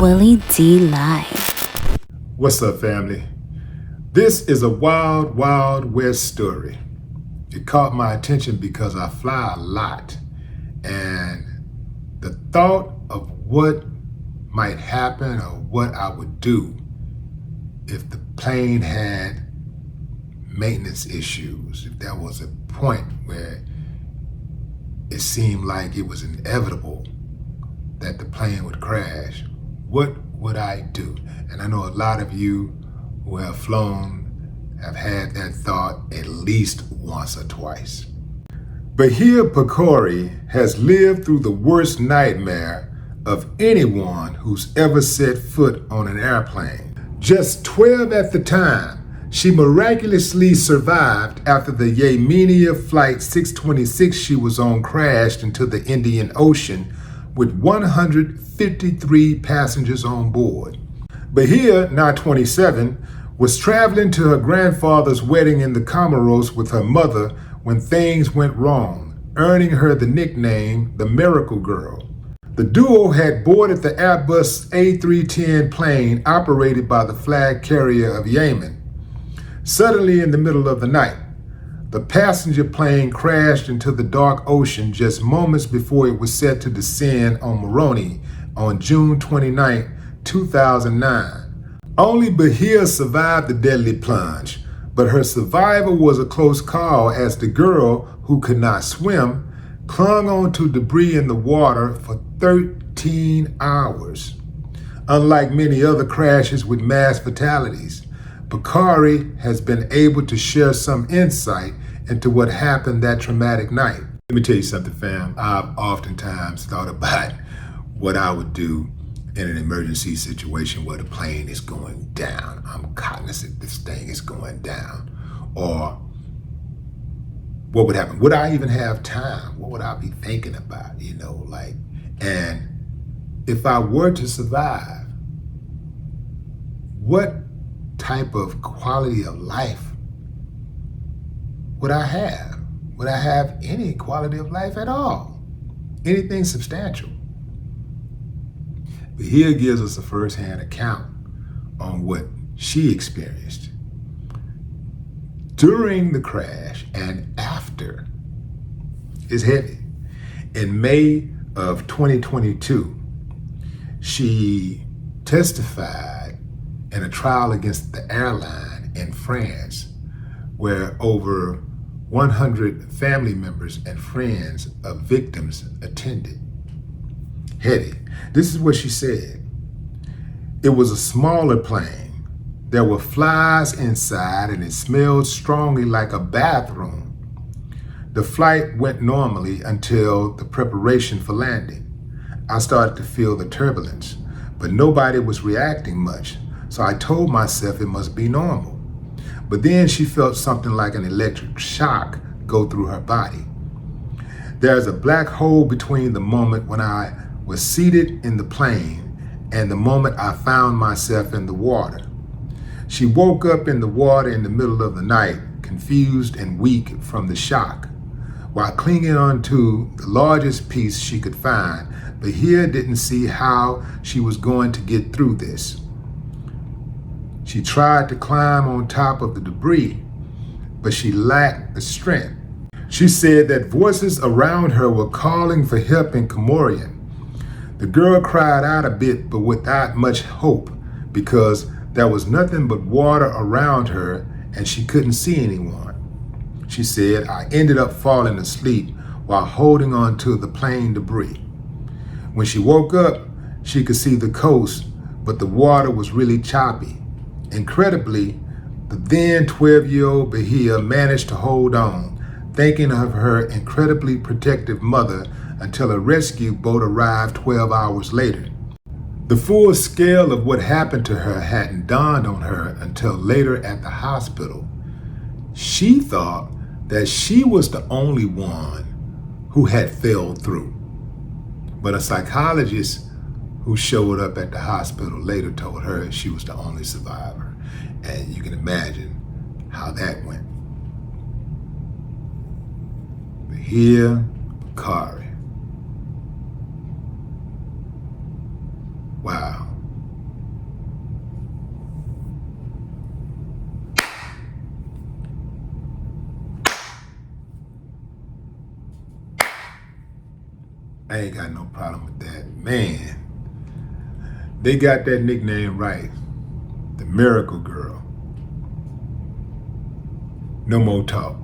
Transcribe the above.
Willie D Live. What's up, family? This is a wild, wild west story. It caught my attention because I fly a lot, and the thought of what might happen or what I would do if the plane had maintenance issues, if there was a point where it seemed like it was inevitable that the plane would crash, what would I do? And I know a lot of you who have flown have had that thought at least once or twice. But here Picori has lived through the worst nightmare of anyone who's ever set foot on an airplane. Just 12 at the time, she miraculously survived after the Yemenia Flight 626 she was on crashed into the Indian Ocean with 153 passengers on board. Bahia, now 27, was traveling to her grandfather's wedding in the Comoros with her mother when things went wrong, earning her the nickname the Miracle Girl. The duo had boarded the Airbus A310 plane operated by the flag carrier of Yemen. Suddenly, in the middle of the night, the passenger plane crashed into the dark ocean just moments before it was set to descend on Moroni on June 29, 2009. Only Bahia survived the deadly plunge, but her survival was a close call as the girl, who could not swim, clung onto debris in the water for 13 hours. Unlike many other crashes with mass fatalities, Picori has been able to share some insight into what happened that traumatic night. Let me tell you something, fam. I've oftentimes thought about what I would do in an emergency situation where the plane is going down. I'm cognizant this thing is going down. Or what would happen? Would I even have time? What would I be thinking about? And if I were to survive, what type of quality of life would I have? Would I have any quality of life at all? Anything substantial? But here gives us a first-hand account on what she experienced during the crash and after. It's heavy. In May of 2022, she testified in a trial against the airline in France, where over 100 family members and friends of victims attended. Heady. This is what she said. It was a smaller plane. There were flies inside and it smelled strongly like a bathroom. The flight went normally until the preparation for landing. I started to feel the turbulence, but nobody was reacting much, so I told myself it must be normal. But then she felt something like an electric shock go through her body. There's a black hole between the moment when I was seated in the plane and the moment I found myself in the water. She woke up in the water in the middle of the night, confused and weak from the shock. While clinging onto the largest piece she could find, Bahia didn't see how she was going to get through this. She tried to climb on top of the debris, but she lacked the strength. She said that voices around her were calling for help in Comorian. The girl cried out a bit, but without much hope, because there was nothing but water around her and she couldn't see anyone. She said, I ended up falling asleep while holding on to the plane debris. When she woke up, she could see the coast, but the water was really choppy. Incredibly, the then 12-year-old Bahia managed to hold on, thinking of her incredibly protective mother until a rescue boat arrived 12 hours later. The full scale of what happened to her hadn't dawned on her until later at the hospital. She thought that she was the only one who had fell through. But a psychologist who showed up at the hospital later told her she was the only survivor. And you can imagine how that went. But here, Picori. Wow. I ain't got no problem with that. Man, they got that nickname right. The Miracle Girl. No more talk.